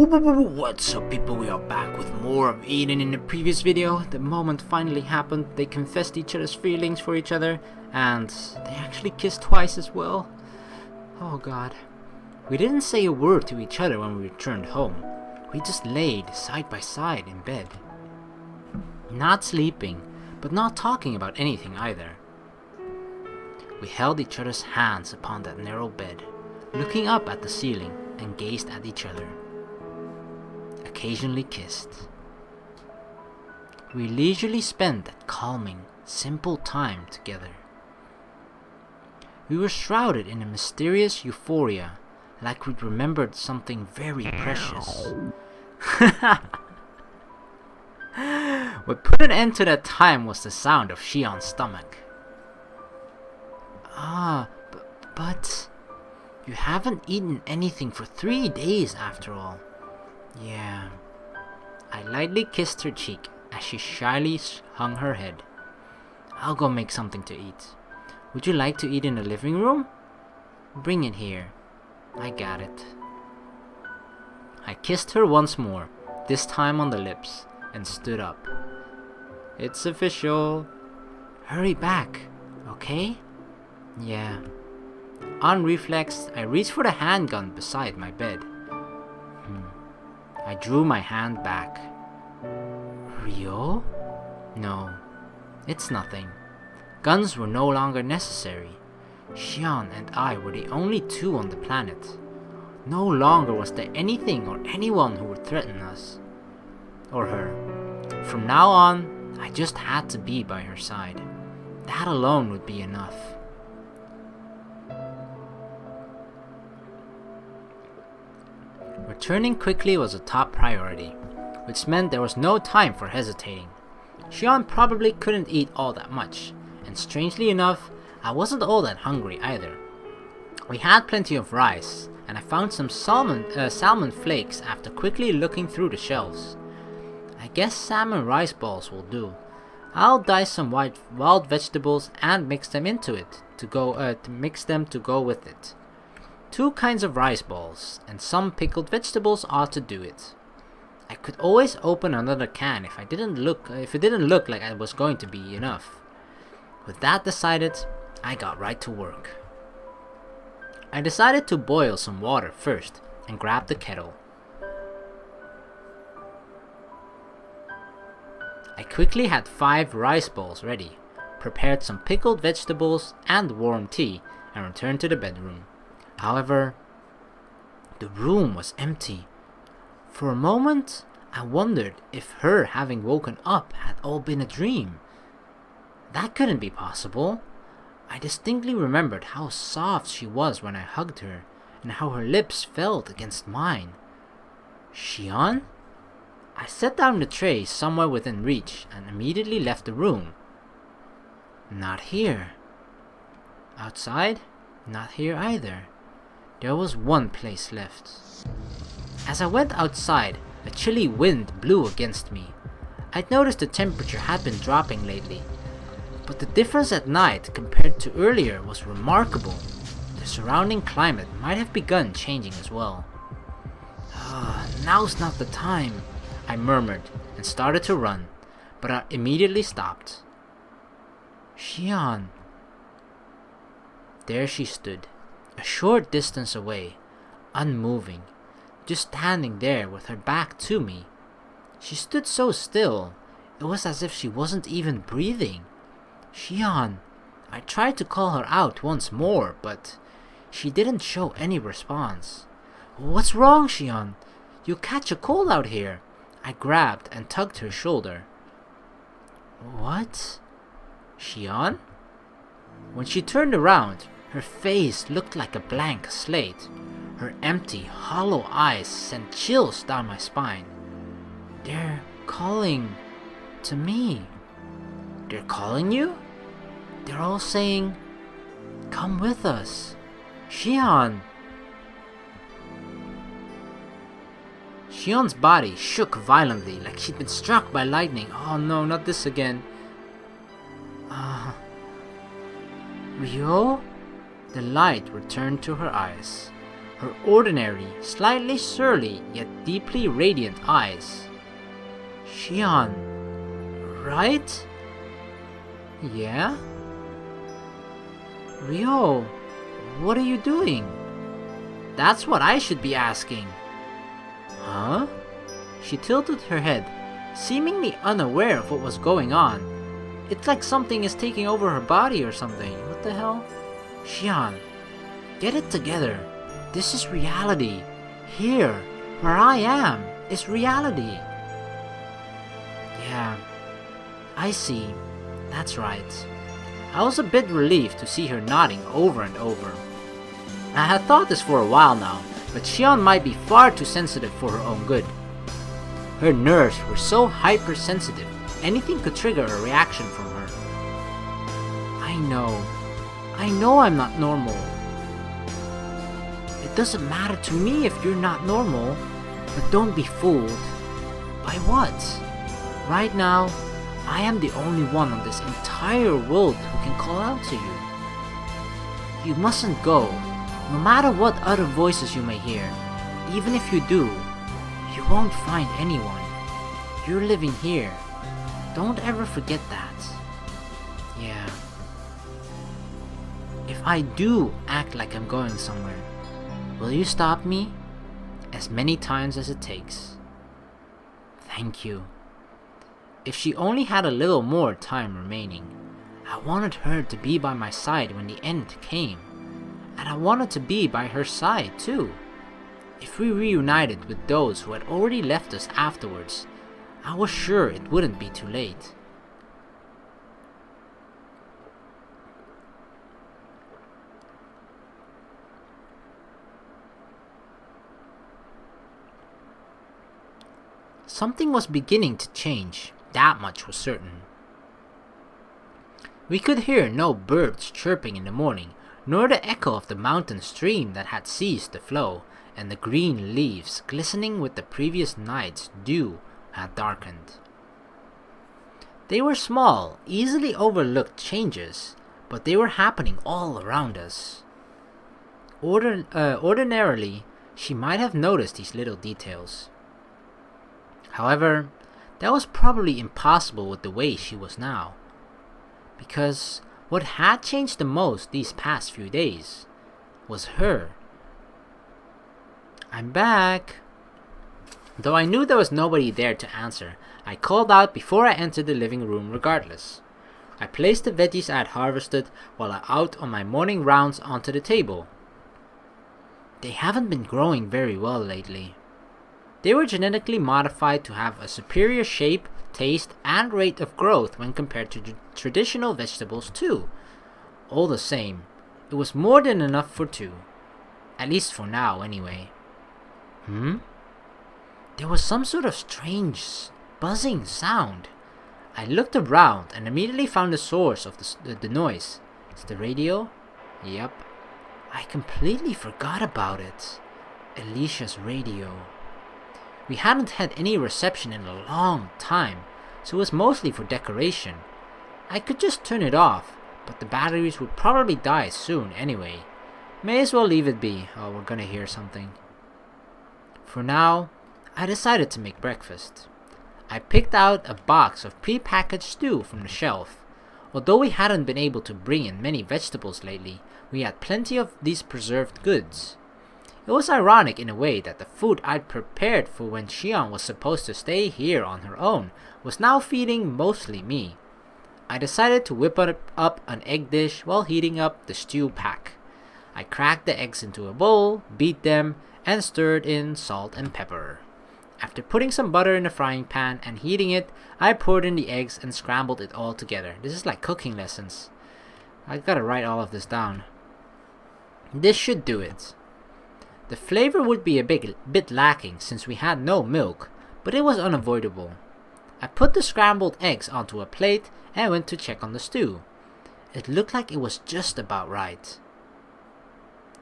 What's up, people? We are back with more of Eden. In the previous video, the moment finally happened. They confessed each other's feelings for each other, and they actually kissed twice as well. Oh god. We didn't say a word to each other when we returned home. We just laid side by side in bed. Not sleeping, but not talking about anything either. We held each other's hands upon that narrow bed, looking up at the ceiling and gazed at each other. Occasionally kissed. We leisurely spent that calming, simple time together. We were shrouded in a mysterious euphoria, like we'd remembered something very precious. What put an end to that time was the sound of Sion's stomach. But you haven't eaten anything for 3 days after all. Yeah. I lightly kissed her cheek as she shyly hung her head. I'll go make something to eat. Would you like to eat in the living room? Bring it here. I got it. I kissed her once more, this time on the lips, and stood up. It's official. Hurry back, okay? Yeah. On reflex, I reached for the handgun beside my bed. I drew my hand back. Ryou? No, it's nothing. Guns were no longer necessary. Sion and I were the only two on the planet. No longer was there anything or anyone who would threaten us. Or her. From now on, I just had to be by her side. That alone would be enough. Returning quickly was a top priority, which meant there was no time for hesitating. Sion probably couldn't eat all that much, and strangely enough, I wasn't all that hungry either. We had plenty of rice, and I found some salmon flakes after quickly looking through the shelves. I guess salmon rice balls will do. I'll dice some wild vegetables and mix them into it to go with it. 2 kinds of rice balls, and some pickled vegetables ought to do it. I could always open another can if it didn't look like it was going to be enough. With that decided, I got right to work. I decided to boil some water first and grabbed the kettle. I quickly had 5 rice balls ready, prepared some pickled vegetables and warm tea, and returned to the bedroom. However, the room was empty. For a moment, I wondered if her having woken up had all been a dream. That couldn't be possible. I distinctly remembered how soft she was when I hugged her, and how her lips felt against mine. Sion? I set down the tray somewhere within reach and immediately left the room. Not here. Outside? Not here either. There was one place left. As I went outside, a chilly wind blew against me. I'd noticed the temperature had been dropping lately, but the difference at night compared to earlier was remarkable. The surrounding climate might have begun changing as well. Now's not the time, I murmured and started to run, but I immediately stopped. Sion. There she stood, a short distance away, unmoving, just standing there with her back to me. She stood so still, it was as if she wasn't even breathing. Sion. I tried to call her out once more, but she didn't show any response. What's wrong, Sion? You'll catch a cold out here. I grabbed and tugged her shoulder. What? Sion? When she turned around, her face looked like a blank slate. Her empty, hollow eyes sent chills down my spine. They're calling to me. They're calling you? They're all saying, come with us. Sion. Sion's body shook violently like she'd been struck by lightning. Oh no, not this again. Ryou? The light returned to her eyes. her ordinary, slightly surly, yet deeply radiant eyes. Sion, right? Yeah? Ryou, what are you doing? That's what I should be asking. Huh? She tilted her head, seemingly unaware of what was going on. It's like something is taking over her body or something. What the hell? Sion, get it together. This is reality. Here, where I am, is reality. Yeah, I see. That's right. I was a bit relieved to see her nodding over and over. I had thought this for a while now, but Sion might be far too sensitive for her own good. Her nerves were so hypersensitive, anything could trigger a reaction from her. I know I'm not normal. It doesn't matter to me if you're not normal, but don't be fooled. By what? Right now, I am the only one on this entire world who can call out to you. You mustn't go, no matter what other voices you may hear. Even if you do, you won't find anyone. You're living here. Don't ever forget that. Yeah. If I do act like I'm going somewhere, will you stop me? As many times as it takes. Thank you. If she only had a little more time remaining, I wanted her to be by my side when the end came. And I wanted to be by her side too. If we reunited with those who had already left us afterwards, I was sure it wouldn't be too late. Something was beginning to change, that much was certain. We could hear no birds chirping in the morning, nor the echo of the mountain stream that had ceased to flow, and the green leaves glistening with the previous night's dew had darkened. They were small, easily overlooked changes, but they were happening all around us. Ordinarily, she might have noticed these little details. However, that was probably impossible with the way she was now. Because what had changed the most these past few days was her. I'm back. Though I knew there was nobody there to answer, I called out before I entered the living room regardless. I placed the veggies I had harvested while out on my morning rounds onto the table. They haven't been growing very well lately. They were genetically modified to have a superior shape, taste, and rate of growth when compared to traditional vegetables too. All the same, it was more than enough for two. At least for now, anyway. There was some sort of strange buzzing sound. I looked around and immediately found the source of the noise. It's the radio? Yep. I completely forgot about it. Alicia's radio. We hadn't had any reception in a long time, so it was mostly for decoration. I could just turn it off, but the batteries would probably die soon anyway. May as well leave it be. Oh, we're gonna hear something. For now, I decided to make breakfast. I picked out a box of pre-packaged stew from the shelf. Although we hadn't been able to bring in many vegetables lately, we had plenty of these preserved goods. It was ironic in a way that the food I'd prepared for when Sion was supposed to stay here on her own was now feeding mostly me. I decided to whip up an egg dish while heating up the stew pack. I cracked the eggs into a bowl, beat them, and stirred in salt and pepper. After putting some butter in the frying pan and heating it, I poured in the eggs and scrambled it all together. This is like cooking lessons. I gotta write all of this down. This should do it. The flavor would be a bit lacking since we had no milk, but it was unavoidable. I put the scrambled eggs onto a plate and went to check on the stew. It looked like it was just about right.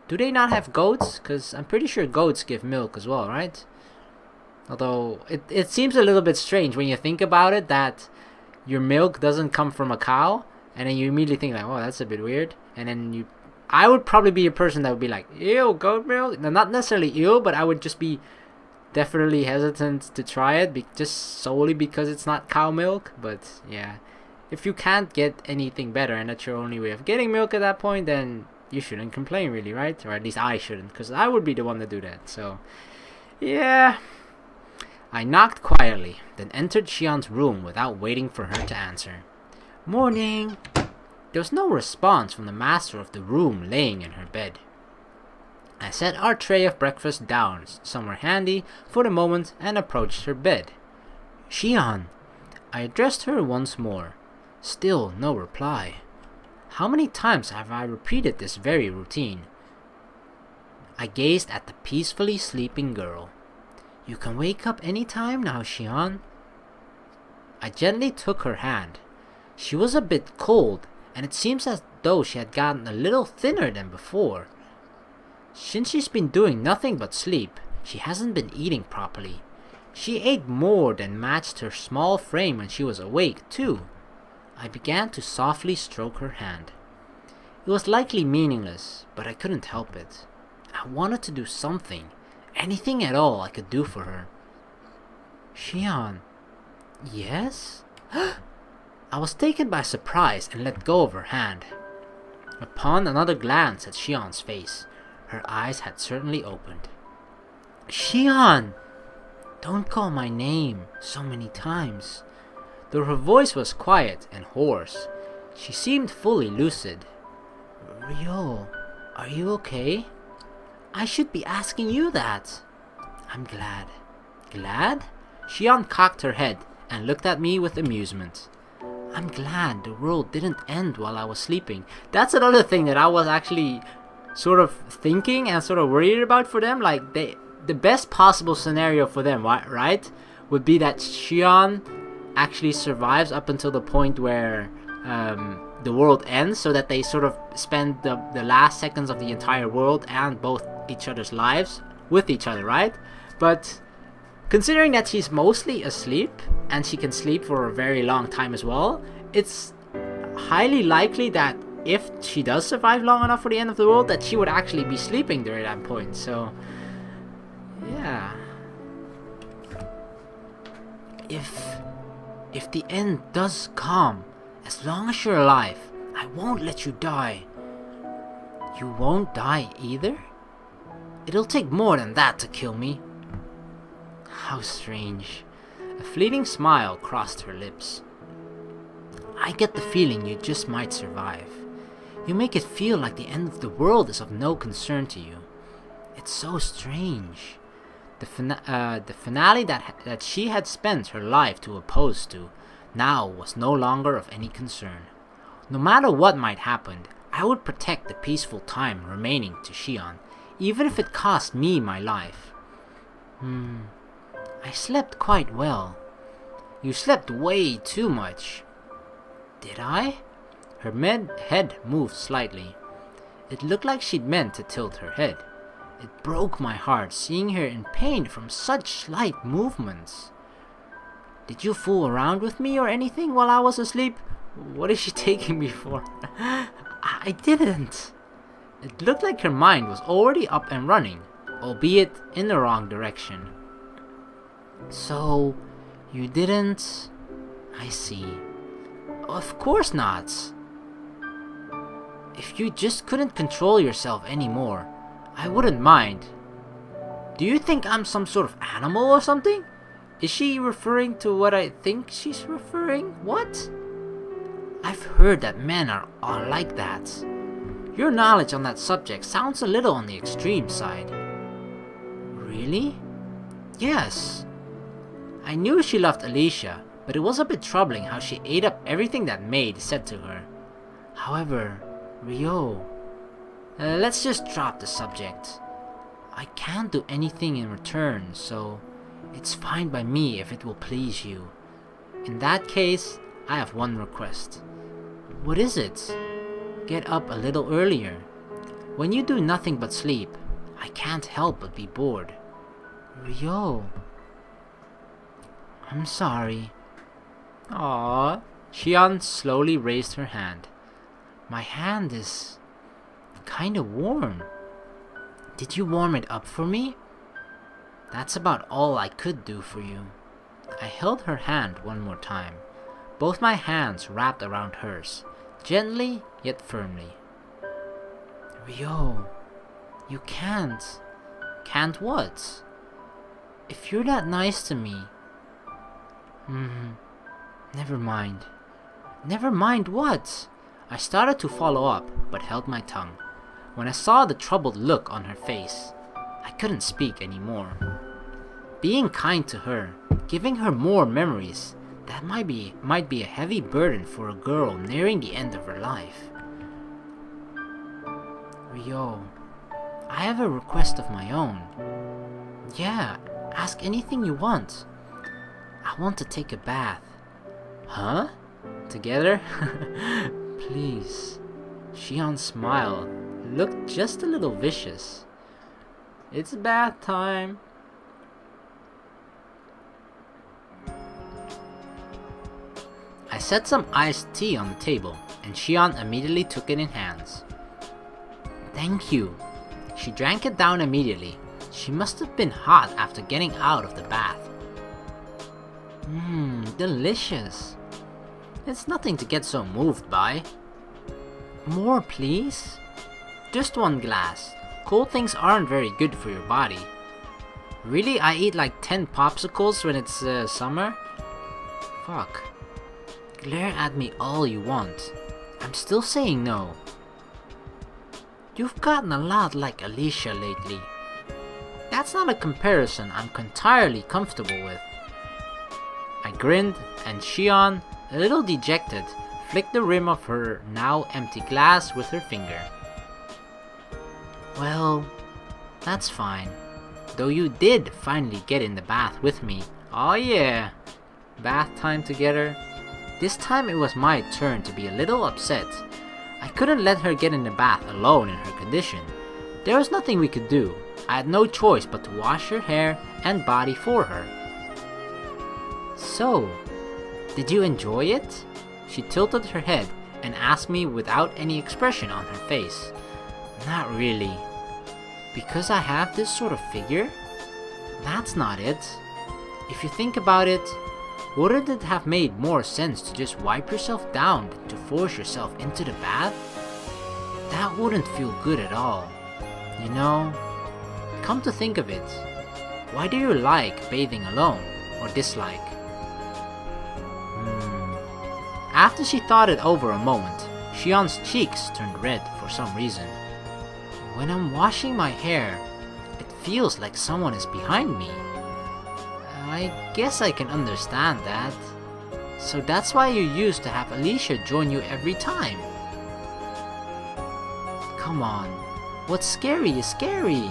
Do they not have goats? Because I'm pretty sure goats give milk as well, right? Although, it seems a little bit strange when you think about it that your milk doesn't come from a cow, and then you immediately think like, oh, that's a bit weird. And then I would probably be a person that would be like, ew, goat milk. No, not necessarily ew, but I would just be definitely hesitant to try it, just solely because it's not cow milk. But yeah, if you can't get anything better and that's your only way of getting milk at that point, then you shouldn't complain, really, right? Or at least I shouldn't, because I would be the one to do that. So yeah. I knocked quietly, then entered Sion's room without waiting for her to answer. Morning! There was no response from the master of the room laying in her bed. I set our tray of breakfast down somewhere handy for the moment and approached her bed. Sion! I addressed her once more. Still no reply. How many times have I repeated this very routine? I gazed at the peacefully sleeping girl. You can wake up any time now, Sion. I gently took her hand. She was a bit cold, and it seems as though she had gotten a little thinner than before. Since she's been doing nothing but sleep, she hasn't been eating properly. She ate more than matched her small frame when she was awake, too. I began to softly stroke her hand. It was likely meaningless, but I couldn't help it. I wanted to do something. Anything at all I could do for her. Sion. Yes? I was taken by surprise and let go of her hand. Upon another glance at Sion's face, her eyes had certainly opened. Sion! Don't call my name so many times. Though her voice was quiet and hoarse, she seemed fully lucid. Ryou, are you okay? I should be asking you that. I'm glad. Glad? Sion cocked her head and looked at me with amusement. I'm glad the world didn't end while I was sleeping. That's another thing that I was actually sort of thinking and sort of worried about for them. Like, the best possible scenario for them, right, would be that Sion actually survives up until the point where the world ends, so that they sort of spend the last seconds of the entire world and both each other's lives with each other, right? But considering that she's mostly asleep and she can sleep for a very long time as well, it's highly likely that if she does survive long enough for the end of the world, that she would actually be sleeping during that point. So yeah, if the end does come, as long as you're alive, I won't let you die. You won't die either? It'll take more than that to kill me. How strange. A fleeting smile crossed her lips. I get the feeling you just might survive. You make it feel like the end of the world is of no concern to you. It's so strange. The finale that she had spent her life to oppose to now was no longer of any concern. No matter what might happen, I would protect the peaceful time remaining to Sion, even if it cost me my life. I slept quite well. You slept way too much. Did I? Her head moved slightly. It looked like she'd meant to tilt her head. It broke my heart seeing her in pain from such slight movements. Did you fool around with me or anything while I was asleep? What is she taking me for? I didn't. It looked like her mind was already up and running, albeit in the wrong direction. So, you didn't... I see. Of course not. If you just couldn't control yourself anymore, I wouldn't mind. Do you think I'm some sort of animal or something? Is she referring to what I think she's referring? What? I've heard that men are like that. Your knowledge on that subject sounds a little on the extreme side. Really? Yes. I knew she loved Alicia, but it was a bit troubling how she ate up everything that Maid said to her. However, Ryou... let's just drop the subject. I can't do anything in return, so it's fine by me if it will please you. In that case, I have one request. What is it? Get up a little earlier. When you do nothing but sleep, I can't help but be bored. Ryou... I'm sorry. Aww. Sion slowly raised her hand. My hand is... kinda warm. Did you warm it up for me? That's about all I could do for you. I held her hand one more time, both my hands wrapped around hers, gently yet firmly. Ryou, you can't. Can't what? If you're that nice to me. Never mind. Never mind what? I started to follow up, but held my tongue. When I saw the troubled look on her face, I couldn't speak anymore. Being kind to her, giving her more memories, that might be a heavy burden for a girl nearing the end of her life. Ryou, I have a request of my own. Yeah, ask anything you want. I want to take a bath. Huh? Together? Please. Sion smiled, looked just a little vicious. It's bath time. I set some iced tea on the table, and Sion immediately took it in hands. Thank you. She drank it down immediately. She must have been hot after getting out of the bath. Delicious. It's nothing to get so moved by. More, please? Just one glass. Cold things aren't very good for your body. Really, I eat like 10 popsicles when it's summer? Fuck. Glare at me all you want. I'm still saying no. You've gotten a lot like Alicia lately. That's not a comparison I'm entirely comfortable with. I grinned, and Sion, a little dejected, flicked the rim of her now empty glass with her finger. Well, that's fine. Though you did finally get in the bath with me. Oh yeah, bath time together. This time it was my turn to be a little upset. I couldn't let her get in the bath alone in her condition. There was nothing we could do. I had no choice but to wash her hair and body for her. So, did you enjoy it? She tilted her head and asked me without any expression on her face. Not really. Because I have this sort of figure? That's not it. If you think about it, wouldn't it have made more sense to just wipe yourself down than to force yourself into the bath? That wouldn't feel good at all. You know, come to think of it, why do you like bathing alone, or dislike? After she thought it over a moment, Shion's cheeks turned red for some reason. When I'm washing my hair, it feels like someone is behind me. I guess I can understand that. So that's why you used to have Alicia join you every time. Come on, what's scary is scary.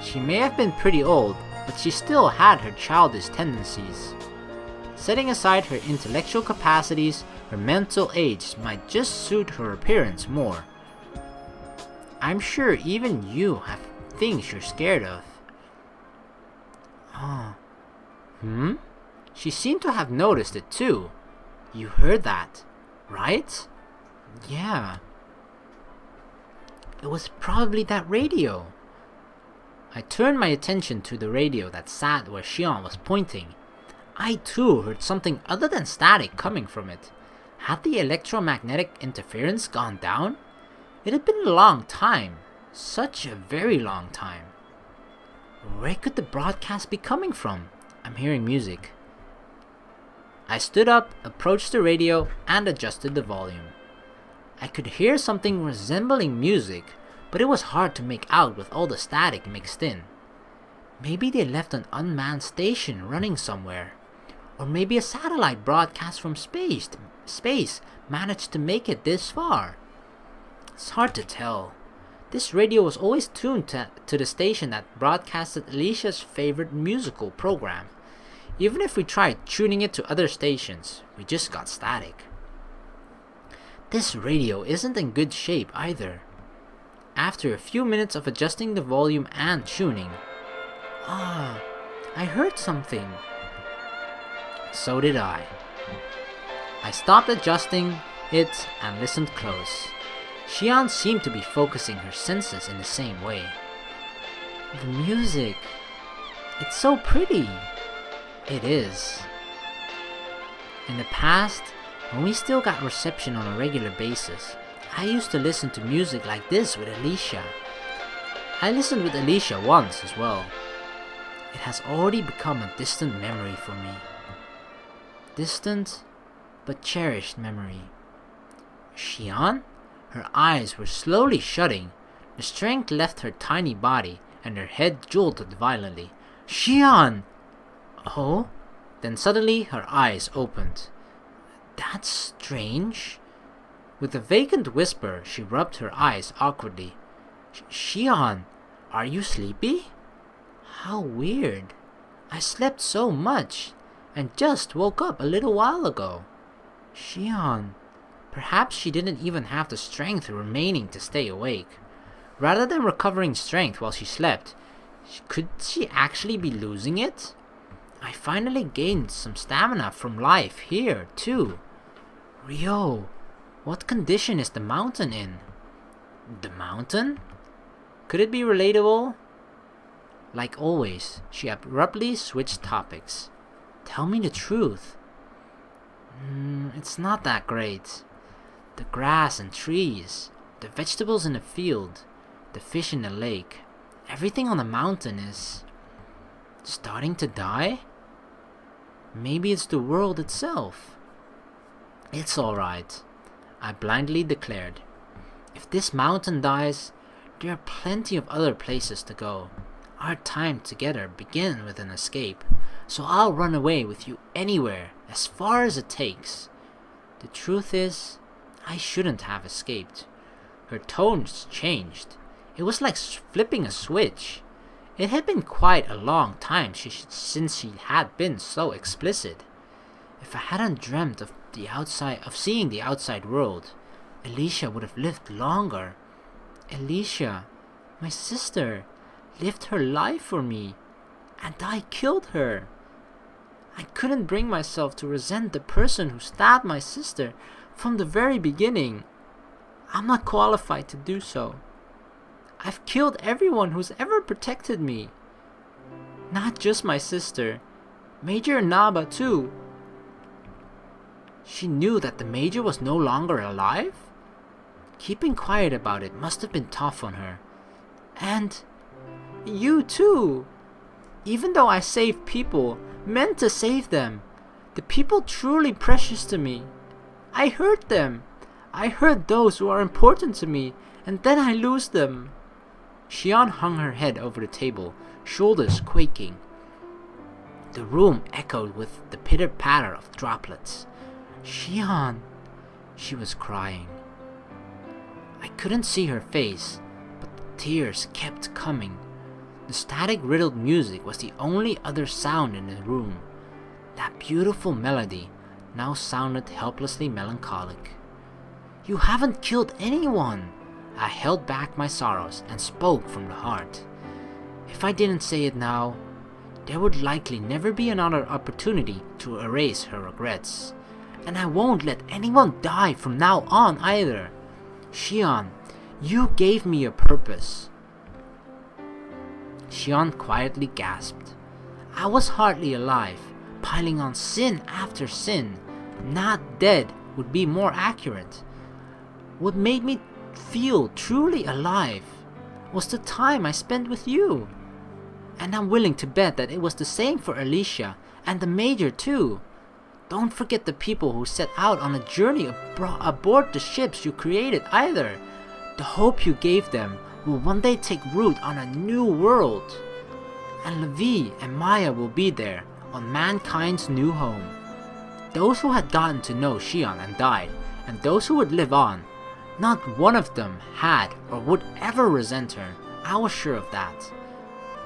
She may have been pretty old, but she still had her childish tendencies. Setting aside her intellectual capacities, her mental age might just suit her appearance more. I'm sure even you have things you're scared of. She seemed to have noticed it too. You heard that, right? Yeah. It was probably that radio. I turned my attention to the radio that sat where Sion was pointing. I too heard something other than static coming from it. Had the electromagnetic interference gone down? It had been a long time. Such a very long time. Where could the broadcast be coming from? I'm hearing music. I stood up, approached the radio, and adjusted the volume. I could hear something resembling music, but it was hard to make out with all the static mixed in. Maybe they left an unmanned station running somewhere. Or maybe a satellite broadcast from space managed to make it this far. It's hard to tell. This radio was always tuned to the station that broadcasted Alicia's favorite musical program. Even if we tried tuning it to other stations, we just got static. This radio isn't in good shape either. After a few minutes of adjusting the volume and tuning, I heard something. So did I. I stopped adjusting it and listened close. Sion seemed to be focusing her senses in the same way. The music, it's so pretty. It is. In the past, when we still got reception on a regular basis, I used to listen to music like this with Alicia. I listened with Alicia once as well. It has already become a distant memory for me. Distant, but cherished memory. Sion? Her eyes were slowly shutting. The strength left her tiny body, and her head jolted violently. Sion! Oh? Then suddenly her eyes opened. That's strange. With a vacant whisper, she rubbed her eyes awkwardly. Sion, are you sleepy? How weird. I slept so much, and just woke up a little while ago. Sion. Perhaps she didn't even have the strength remaining to stay awake. Rather than recovering strength while she slept, could she actually be losing it? I finally gained some stamina from life here, too. Ryou, what condition is the mountain in? The mountain? Could it be relatable? Like always, she abruptly switched topics. Tell me the truth. It's not that great. The grass and trees, the vegetables in the field, the fish in the lake, everything on the mountain is starting to die? Maybe it's the world itself. It's alright, I blindly declared. If this mountain dies, there are plenty of other places to go. Our time together began with an escape, so I'll run away with you anywhere, as far as it takes. The truth is, I shouldn't have escaped. Her tones changed. It was like flipping a switch. It had been quite a long time since she had been so explicit. If I hadn't dreamt of seeing the outside world, Alicia would have lived longer. Alicia, my sister, lived her life for me, and I killed her. I couldn't bring myself to resent the person who stabbed my sister from the very beginning. I'm not qualified to do so. I've killed everyone who's ever protected me. Not just my sister, Major Naba too. She knew that the Major was no longer alive? Keeping quiet about it must have been tough on her. And you too. Even though I saved people, meant to save them, the people truly precious to me, I hurt them. I hurt those who are important to me, and then I lose them. Sion hung her head over the table, shoulders quaking. The room echoed with the pitter-patter of droplets. Sion, she was crying. I couldn't see her face, but the tears kept coming. The static-riddled music was the only other sound in the room. That beautiful melody now sounded helplessly melancholic. You haven't killed anyone. I held back my sorrows and spoke from the heart. If I didn't say it now, there would likely never be another opportunity to erase her regrets. And I won't let anyone die from now on either. Sion, you gave me a purpose. Sion quietly gasped. I was hardly alive, piling on sin after sin. Not dead would be more accurate. What made me feel truly alive was the time I spent with you. And I'm willing to bet that it was the same for Alicia and the Major too. Don't forget the people who set out on a journey aboard the ships you created either. The hope you gave them will one day take root on a new world. And Levi and Maya will be there on mankind's new home. Those who had gotten to know Sion and died, and those who would live on, not one of them had or would ever resent her. I was sure of that.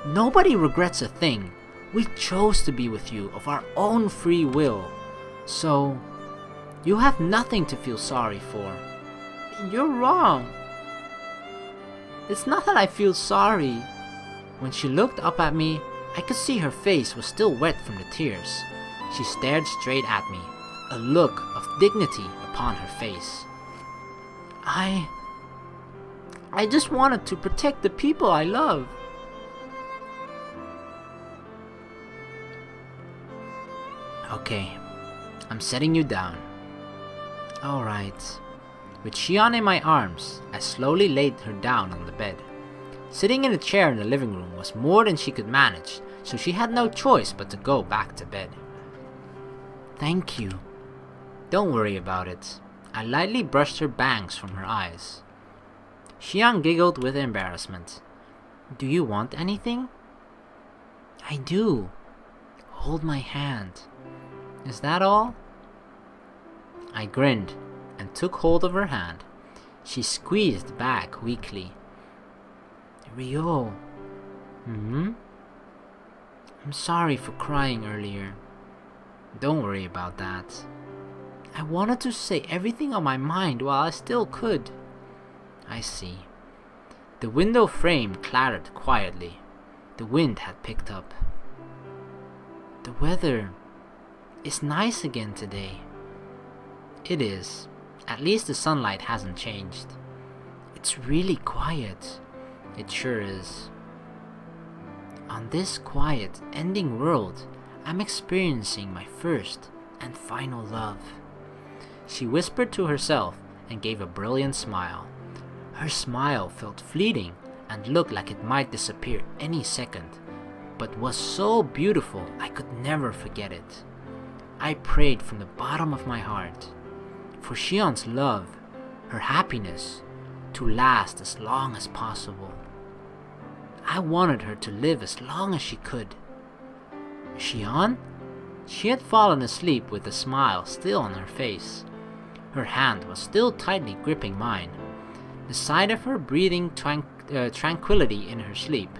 Nobody regrets a thing. We chose to be with you of our own free will. So, you have nothing to feel sorry for. You're wrong. It's not that I feel sorry. When she looked up at me, I could see her face was still wet from the tears. She stared straight at me, a look of dignity upon her face. I just wanted to protect the people I love. Okay, I'm setting you down. Alright. With Sion in my arms, I slowly laid her down on the bed. Sitting in a chair in the living room was more than she could manage, so she had no choice but to go back to bed. Thank you. Don't worry about it. I lightly brushed her bangs from her eyes. Sion giggled with embarrassment. Do you want anything? I do. Hold my hand. Is that all? I grinned and took hold of her hand. She squeezed back weakly. Ryou. I'm sorry for crying earlier. Don't worry about that. I wanted to say everything on my mind while I still could. I see. The window frame clattered quietly. The wind had picked up. The weather is nice again today. It is. At least the sunlight hasn't changed. It's really quiet. It sure is. On this quiet, ending world, I'm experiencing my first and final love. She whispered to herself and gave a brilliant smile. Her smile felt fleeting and looked like it might disappear any second, but was so beautiful I could never forget it. I prayed from the bottom of my heart for Sion's love, her happiness, to last as long as possible. I wanted her to live as long as she could. Sion? She had fallen asleep with a smile still on her face. Her hand was still tightly gripping mine. The sight of her breathing tranquility in her sleep,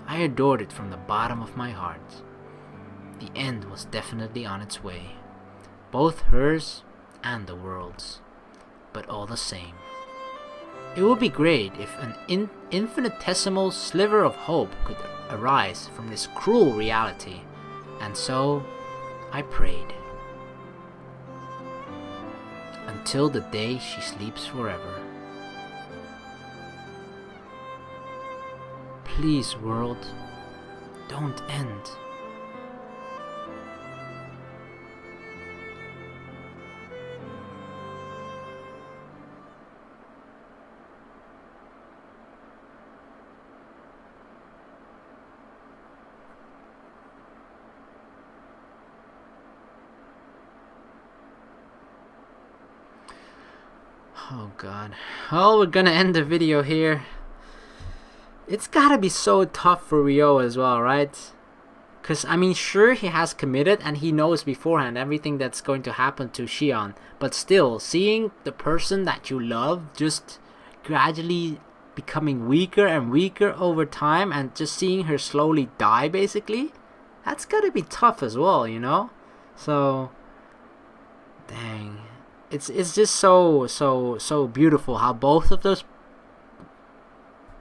I adored it from the bottom of my heart. The end was definitely on its way, both hers and the world's, but all the same. It would be great if an infinitesimal sliver of hope could arise from this cruel reality, and so I prayed. Until the day she sleeps forever. Please, world, don't end. Oh god. Well, we're gonna end the video here. It's gotta be so tough for Ryou as well, right? Because, I mean, sure, he has committed and he knows beforehand everything that's going to happen to Sion. But still, seeing the person that you love just gradually becoming weaker and weaker over time and just seeing her slowly die, basically, that's gotta be tough as well, you know? So, dang. It's just so beautiful how both of those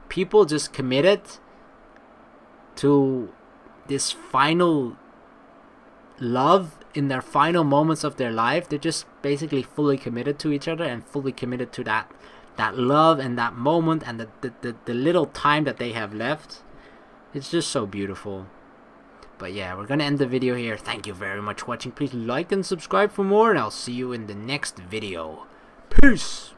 people just committed to this final love in their final moments of their life. They're just basically fully committed to each other and fully committed to that love and that moment and the little time that they have left. It's just so beautiful. But yeah, we're gonna end the video here. Thank you very much for watching. Please like and subscribe for more, and I'll see you in the next video. Peace!